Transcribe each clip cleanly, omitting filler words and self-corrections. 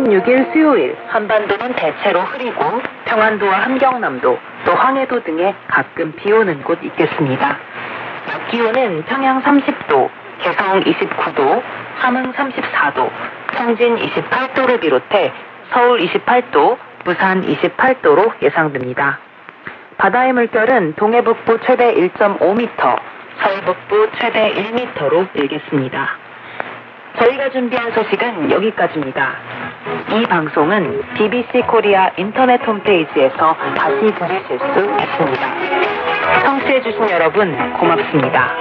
16일 수요일 한반도는 대체로 흐리고 평안도와 함경남도 또 황해도 등에 가끔 비 오는 곳 있겠습니다. 낮 기온은 평양 30도, 개성 29도, 함흥 34도, 청진 28도를 비롯해 서울 28도, 부산 28도로 예상됩니다. 바다의 물결은 동해북부 최대 1.5m, 서해북부 최대 1m로 일겠습니다. 저희가 준비한 소식은 여기까지입니다. 이 방송은 BBC 코리아 인터넷 홈페이지에서 다시 들으실 수 있습니다. 청취해주신 여러분 고맙습니다.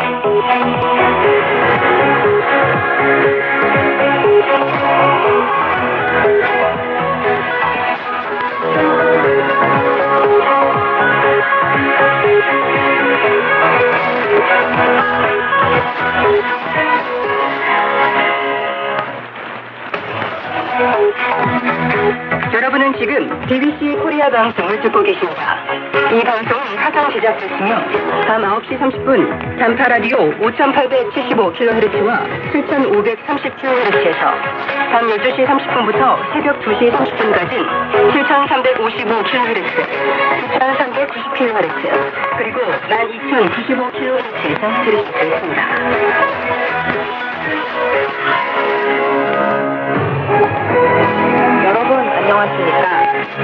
여러분은 지금 BBC 코리아 방송을 듣고 계십니다. 이 방송은 화상 제작됐으며 밤 9시 30분 단파 라디오 5875kHz와 7530kHz에서 밤 12시 30분부터 새벽 2시 30분까지 7355kHz, 9390kHz, 그리고 12095kHz에서 들으실 수 있습니다. 안녕하십니까.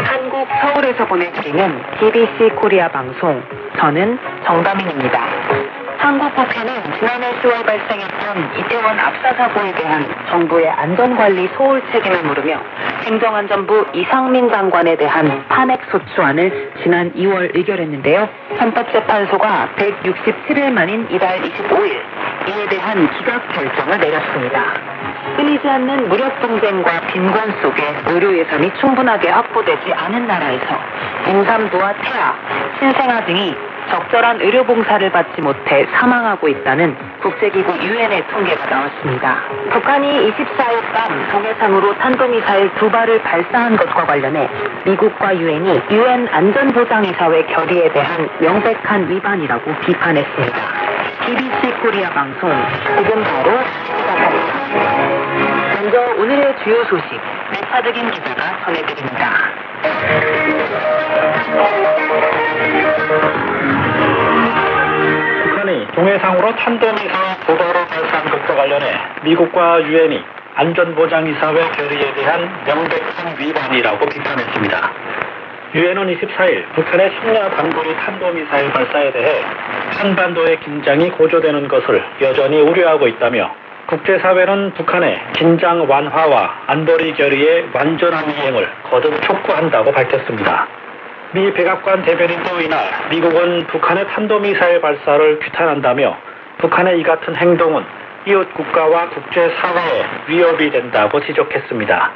한국 서울에서 보내드리는 BBC 코리아 방송, 저는 정다민입니다. 한국 국회는 지난해 10월 발생했던 이태원 압사 사고에 대한 정부의 안전관리 소홀 책임을 물으며 행정안전부 이상민 장관에 대한 탄핵소추안을 지난 2월 의결했는데요. 헌법재판소가 167일 만인 이달 25일 이에 대한 기각 결정을 내렸습니다. 끊이지 않는 무력 분쟁과 빈곤 속에 의료 예산이 충분하게 확보되지 않은 나라에서 임산부와 태아, 신생아 등이 적절한 의료 봉사를 받지 못해 사망하고 있다는 국제기구 유엔의 통계가 나왔습니다. 북한이 24일 밤 동해상으로 탄도미사일 2발을 발사한 것과 관련해 미국과 유엔이 유엔 안전보장이사회 결의에 대한 명백한 위반이라고 비판했습니다. BBC 코리아 방송 지금 바로 시작합니다. 먼저 오늘의 주요 소식 차득인 기자가 전해드립니다. 북한이 동해상으로 탄도미사일 2발을 발사한 것과 관련해 미국과 유엔이 안전보장이사회 결의에 대한 명백한 위반이라고 비판했습니다. 유엔은 24일 북한의 숙냐 단거리 탄도미사일 발사에 대해 한반도의 긴장이 고조되는 것을 여전히 우려하고 있다며 국제사회는 북한의 긴장 완화와 안보리 결의의 완전한 이행을 거듭 촉구한다고 밝혔습니다. 미 백악관 대변인도 이날 미국은 북한의 탄도미사일 발사를 규탄한다며 북한의 이 같은 행동은 이웃 국가와 국제사회에 위협이 된다고 지적했습니다.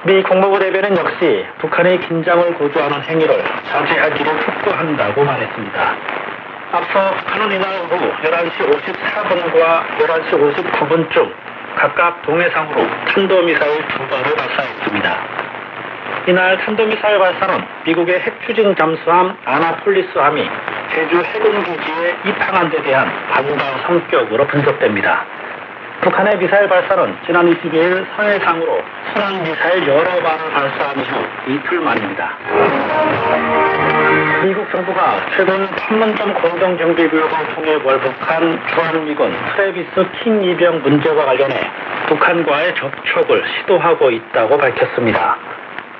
미 국무부 대변인 역시 북한의 긴장을 고조하는 행위를 자제하기를 촉구한다고 말했습니다. 앞서 북한은 이날 오후 11시 54분과 11시 59분쯤 각각 동해상으로 탄도미사일 2발을 발사했습니다. 이날 탄도미사일 발사는 미국의 핵추진 잠수함 아나폴리스함이 제주 해군기지에 입항한 데 대한 반발 성격으로 분석됩니다. 북한의 미사일 발사는 지난 22일 서해상으로 순항미사일 여러 발을 발사한 이후 이틀 만입니다. 미국 정부가 최근 판문점 공동정비구역을 통해 월북한 주한미군 트래비스 킹 이병 문제와 관련해 북한과의 접촉을 시도하고 있다고 밝혔습니다.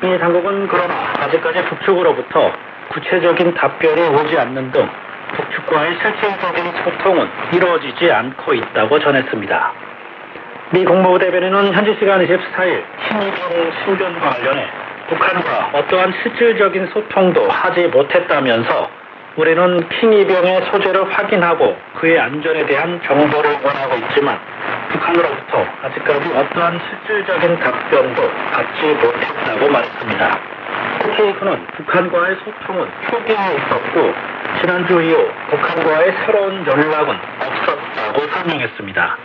미 당국은 그러나 아직까지 북측으로부터 구체적인 답변이 오지 않는 등 북측과의 실질적인 소통은 이루어지지 않고 있다고 전했습니다. 미 국무부 대변인은 현지 시간 24일 킹이병 신변과 관련해 북한과 어떠한 실질적인 소통도 하지 못했다면서 우리는 킹이병의 소재를 확인하고 그의 안전에 대한 정보를 원하고 있지만 북한으로부터 아직까지 어떠한 실질적인 답변도 받지 못했다고 말했습니다. 특히 그는 북한과의 소통은 초기에 있었고 지난주 이후 북한과의 새로운 연락은 없었다고 설명했습니다.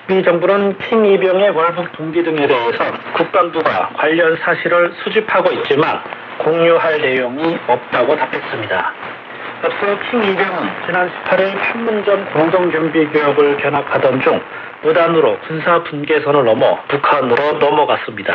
미 정부는 킹 이병의 월북 동기 등에 대해서 국방부가 관련 사실을 수집하고 있지만 공유할 내용이 없다고 답했습니다. 앞서 킹 이병은 지난 18일 판문점 공동경비구역을 견학하던 중 무단으로 군사 분계선을 넘어 북한으로 넘어갔습니다.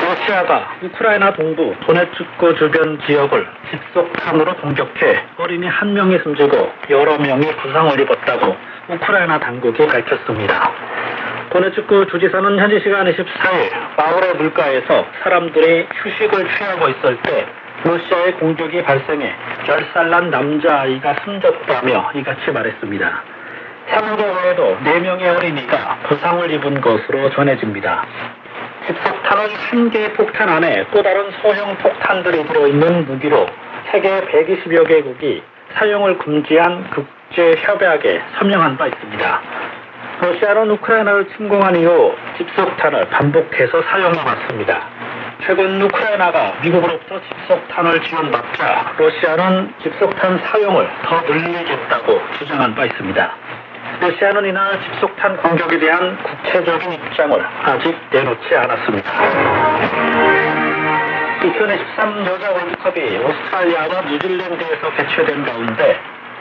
러시아가 우크라이나 동부 도네츠크 주변 지역을 집속탄으로 공격해 어린이 1명이 숨지고 여러 명이 부상을 입었다고 우크라이나 당국이 밝혔습니다. 도네츠크 주지사는 현지 시간 24일 마을의 물가에서 사람들이 휴식을 취하고 있을 때 러시아의 공격이 발생해 10살 난 남자아이가 숨졌다며 이같이 말했습니다. 사망자 외에도 4명의 어린이가 부상을 입은 것으로 전해집니다. 집속탄은 1개의 폭탄 안에 또 다른 소형 폭탄들이 들어있는 무기로 세계 120여 개국이 사용을 금지한 국제협약에 서명한 바 있습니다. 러시아는 우크라이나를 침공한 이후 집속탄을 반복해서 사용해왔습니다. 최근 우크라이나가 미국으로부터 집속탄을 지원받자 러시아는 집속탄 사용을 더 늘리겠다고 주장한 바 있습니다. 러시아는 이날 집속탄 공격에 대한 구체적인 입장을 아직 내놓지 않았습니다. 2023 여자 월드컵이 오스트랄리아와 뉴질랜드에서 개최된 가운데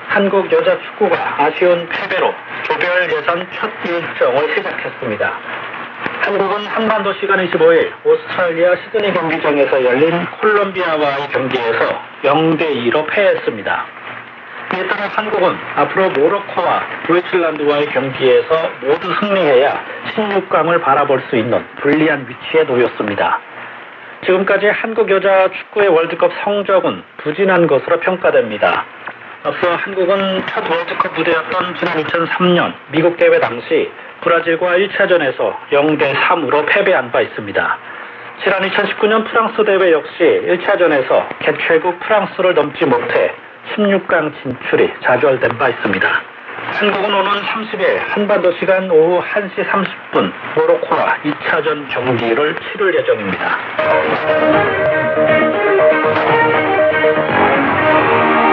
한국 여자 축구가 아쉬운 패배로 조별 예선 첫 일정을 시작했습니다. 한국은 한반도 시간 25일 오스트랄리아 시드니 경기장에서 열린 콜롬비아와의 경기에서 0대2로 패했습니다. 이에 따라 한국은 앞으로 모로코와 도이칠란드와의 경기에서 모두 승리해야 16강을 바라볼 수 있는 불리한 위치에 놓였습니다. 지금까지 한국 여자 축구의 월드컵 성적은 부진한 것으로 평가됩니다. 앞서 한국은 첫 월드컵 무대였던 지난 2003년 미국 대회 당시 브라질과 1차전에서 0대3으로 패배한 바 있습니다. 지난 2019년 프랑스 대회 역시 1차전에서 개최국 프랑스를 넘지 못해 16강 진출이 좌절된 바 있습니다. 한국은 오는 30일 한반도 시간 오후 1시 30분 모로코와 2차전 경기를 치를 예정입니다.